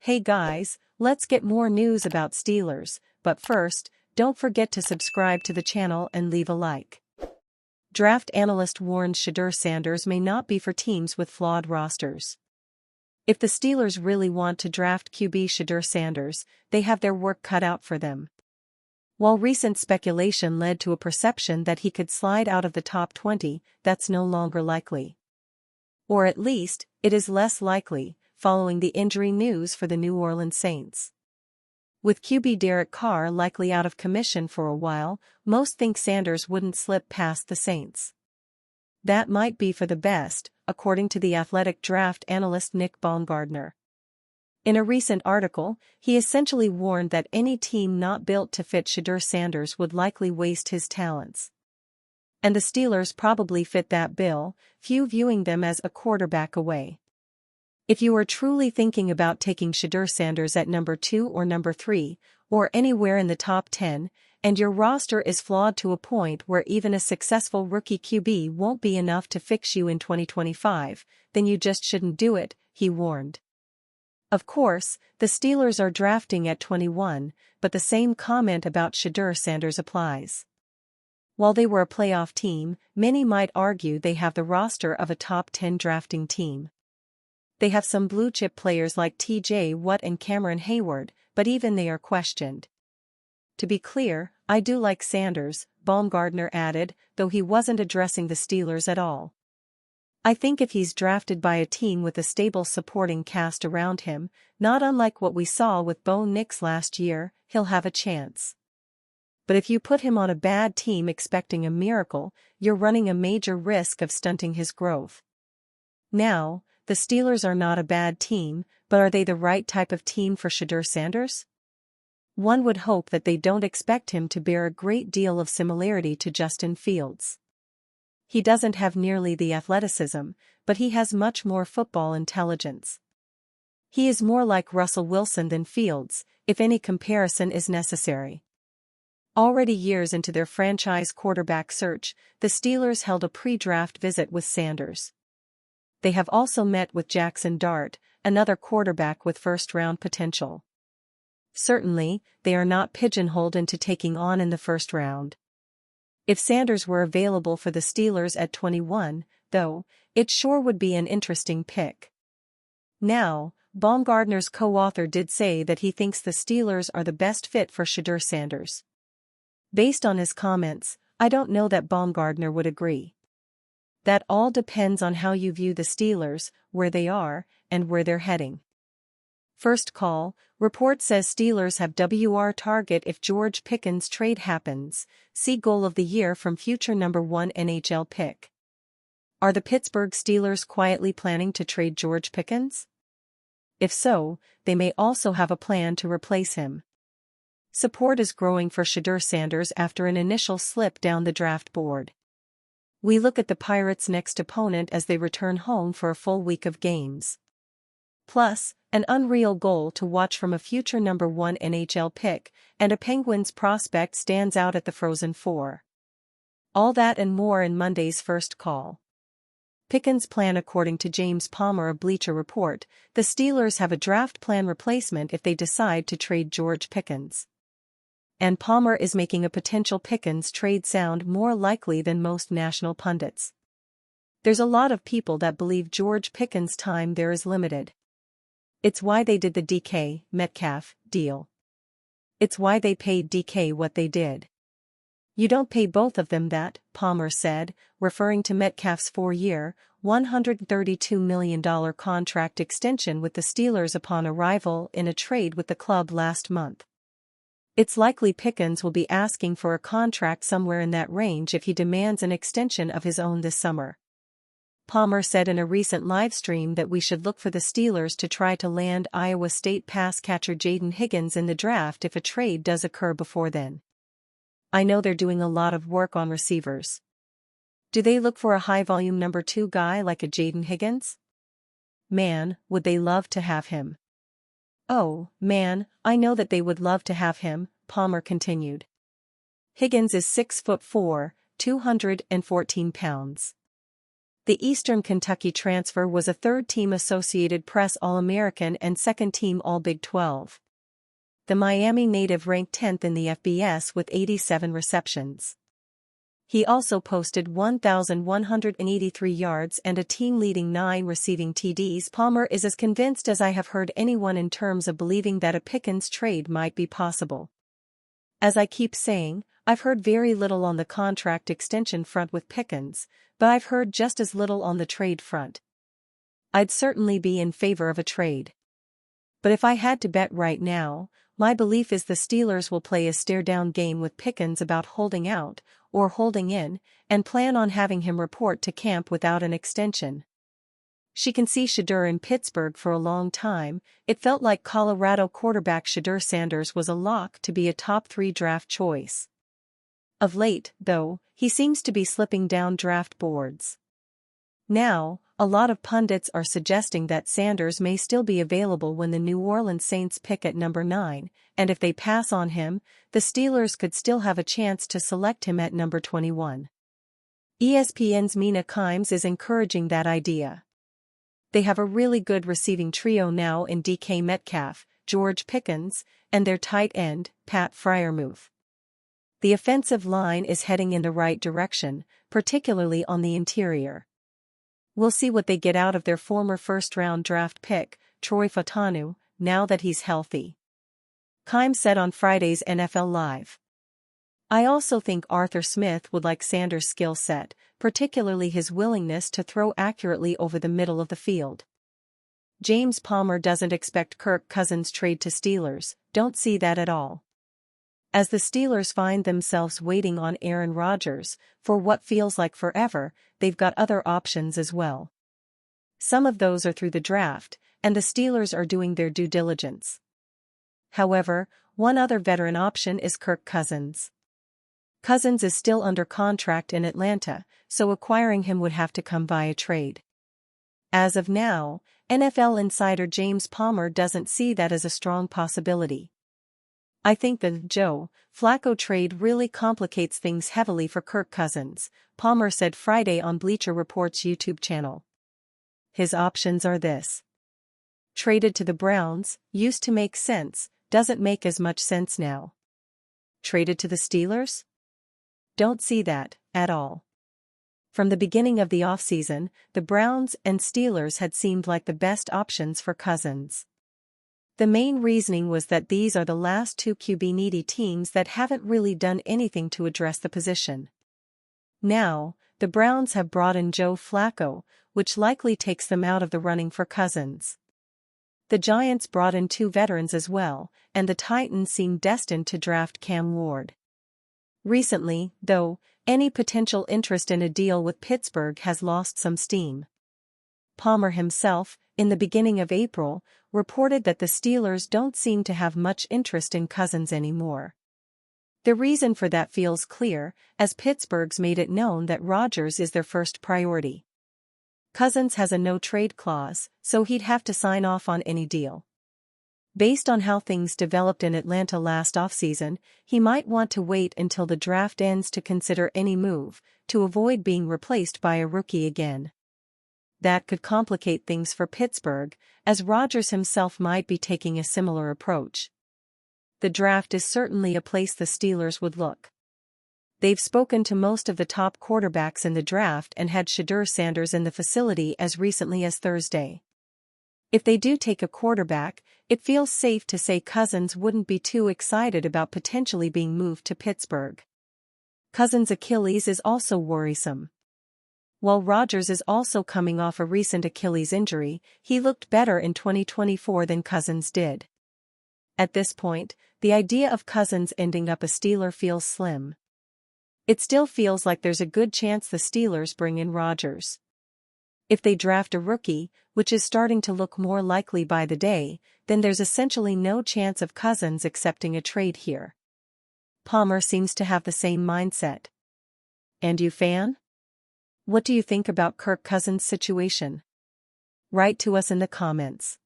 Hey guys, let's get more news about Steelers, but first, don't forget to subscribe to the channel and leave a like. Draft analyst warns Shedeur Sanders may not be for teams with flawed rosters. If the Steelers really want to draft QB Shedeur Sanders, they have their work cut out for them. While recent speculation led to a perception that he could slide out of the top 20, that's no longer likely. Or at least, it is less likely, following the injury news for the New Orleans Saints. With QB Derek Carr likely out of commission for a while, most think Sanders wouldn't slip past the Saints. That might be for the best, according to the Athletic draft analyst Nick Baumgardner. In a recent article, he essentially warned that any team not built to fit Shedeur Sanders would likely waste his talents. And the Steelers probably fit that bill, few viewing them as a quarterback away. If you are truly thinking about taking Shedeur Sanders at number 2 or number 3, or anywhere in the top 10, and your roster is flawed to a point where even a successful rookie QB won't be enough to fix you in 2025, then you just shouldn't do it, he warned. Of course, the Steelers are drafting at 21, but the same comment about Shedeur Sanders applies. While they were a playoff team, many might argue they have the roster of a top 10 drafting team. They have some blue-chip players like T.J. Watt and Cameron Hayward, but even they are questioned. To be clear, I do like Sanders, Baumgardner added, though he wasn't addressing the Steelers at all. I think if he's drafted by a team with a stable supporting cast around him, not unlike what we saw with Bo Nix last year, he'll have a chance. But if you put him on a bad team expecting a miracle, you're running a major risk of stunting his growth. Now, the Steelers are not a bad team, but are they the right type of team for Shedeur Sanders? One would hope that they don't expect him to bear a great deal of similarity to Justin Fields. He doesn't have nearly the athleticism, but he has much more football intelligence. He is more like Russell Wilson than Fields, if any comparison is necessary. Already years into their franchise quarterback search, the Steelers held a pre-draft visit with Sanders. They have also met with Jackson Dart, another quarterback with first-round potential. Certainly, they are not pigeonholed into taking on in the first round. If Sanders were available for the Steelers at 21, though, it sure would be an interesting pick. Now, Baumgardner's co-author did say that he thinks the Steelers are the best fit for Shedeur Sanders. Based on his comments, I don't know that Baumgardner would agree. That all depends on how you view the Steelers, where they are, and where they're heading. First call, report says Steelers have WR target if George Pickens trade happens, see goal of the year from future number 1 NHL pick. Are the Pittsburgh Steelers quietly planning to trade George Pickens? If so, they may also have a plan to replace him. Support is growing for Shedeur Sanders after an initial slip down the draft board. We look at the Pirates' next opponent as they return home for a full week of games. Plus, an unreal goal to watch from a future number 1 NHL pick, and a Penguins prospect stands out at the Frozen Four. All that and more in Monday's first call. Pickens' plan. According to James Palmer of Bleacher Report, the Steelers have a draft plan replacement if they decide to trade George Pickens. And Palmer is making a potential Pickens trade sound more likely than most national pundits. There's a lot of people that believe George Pickens' time there is limited. It's why they did the DK Metcalf deal. It's why they paid DK what they did. You don't pay both of them that, Palmer said, referring to Metcalf's 4-year, $132 million contract extension with the Steelers upon arrival in a trade with the club last month. It's likely Pickens will be asking for a contract somewhere in that range if he demands an extension of his own this summer. Palmer said in a recent livestream that we should look for the Steelers to try to land Iowa State pass catcher Jaden Higgins in the draft if a trade does occur before then. I know they're doing a lot of work on receivers. Do they look for a high-volume number 2 guy like a Jaden Higgins? Man, would they love to have him. Oh, man, I know that they would love to have him, Palmer continued. Higgins is 6'4", 214 pounds. The Eastern Kentucky transfer was a third-team Associated Press All-American and second-team All-Big 12. The Miami native ranked 10th in the FBS with 87 receptions. He also posted 1,183 yards and a team-leading 9 receiving TDs. Palmer is as convinced as I have heard anyone in terms of believing that a Pickens trade might be possible. As I keep saying, I've heard very little on the contract extension front with Pickens, but I've heard just as little on the trade front. I'd certainly be in favor of a trade. But if I had to bet right now, my belief is the Steelers will play a stare-down game with Pickens about holding out, or holding in, and plan on having him report to camp without an extension. She can see Shedeur in Pittsburgh for a long time. It felt like Colorado quarterback Shedeur Sanders was a lock to be a top 3 draft choice. Of late, though, he seems to be slipping down draft boards. Now, a lot of pundits are suggesting that Sanders may still be available when the New Orleans Saints pick at number 9, and if they pass on him, the Steelers could still have a chance to select him at number 21. ESPN's Mina Kimes is encouraging that idea. They have a really good receiving trio now in DK Metcalf, George Pickens, and their tight end, Pat Freiermuth. The offensive line is heading in the right direction, particularly on the interior. We'll see what they get out of their former first-round draft pick, Troy Fautanu, now that he's healthy. Kimes said on Friday's NFL Live. I also think Arthur Smith would like Sanders' skill set, particularly his willingness to throw accurately over the middle of the field. James Palmer doesn't expect Kirk Cousins' trade to Steelers, don't see that at all. As the Steelers find themselves waiting on Aaron Rodgers, for what feels like forever, they've got other options as well. Some of those are through the draft, and the Steelers are doing their due diligence. However, one other veteran option is Kirk Cousins. Cousins is still under contract in Atlanta, so acquiring him would have to come via trade. As of now, NFL insider James Palmer doesn't see that as a strong possibility. I think the Joe Flacco trade really complicates things heavily for Kirk Cousins, Palmer said Friday on Bleacher Report's YouTube channel. His options are this. Traded to the Browns, used to make sense, doesn't make as much sense now. Traded to the Steelers? Don't see that, at all. From the beginning of the offseason, the Browns and Steelers had seemed like the best options for Cousins. The main reasoning was that these are the last 2 QB-needy teams that haven't really done anything to address the position. Now, the Browns have brought in Joe Flacco, which likely takes them out of the running for Cousins. The Giants brought in 2 veterans as well, and the Titans seem destined to draft Cam Ward. Recently, though, any potential interest in a deal with Pittsburgh has lost some steam. Palmer himself, in the beginning of April, reported that the Steelers don't seem to have much interest in Cousins anymore. The reason for that feels clear, as Pittsburgh's made it known that Rodgers is their first priority. Cousins has a no-trade clause, so he'd have to sign off on any deal. Based on how things developed in Atlanta last offseason, he might want to wait until the draft ends to consider any move, to avoid being replaced by a rookie again. That could complicate things for Pittsburgh, as Rodgers himself might be taking a similar approach. The draft is certainly a place the Steelers would look. They've spoken to most of the top quarterbacks in the draft and had Shedeur Sanders in the facility as recently as Thursday. If they do take a quarterback, it feels safe to say Cousins wouldn't be too excited about potentially being moved to Pittsburgh. Cousins' Achilles is also worrisome. While Rodgers is also coming off a recent Achilles injury, he looked better in 2024 than Cousins did. At this point, the idea of Cousins ending up a Steeler feels slim. It still feels like there's a good chance the Steelers bring in Rodgers. If they draft a rookie, which is starting to look more likely by the day, then there's essentially no chance of Cousins accepting a trade here. Palmer seems to have the same mindset. And you, fan? What do you think about Kirk Cousins' situation? Write to us in the comments.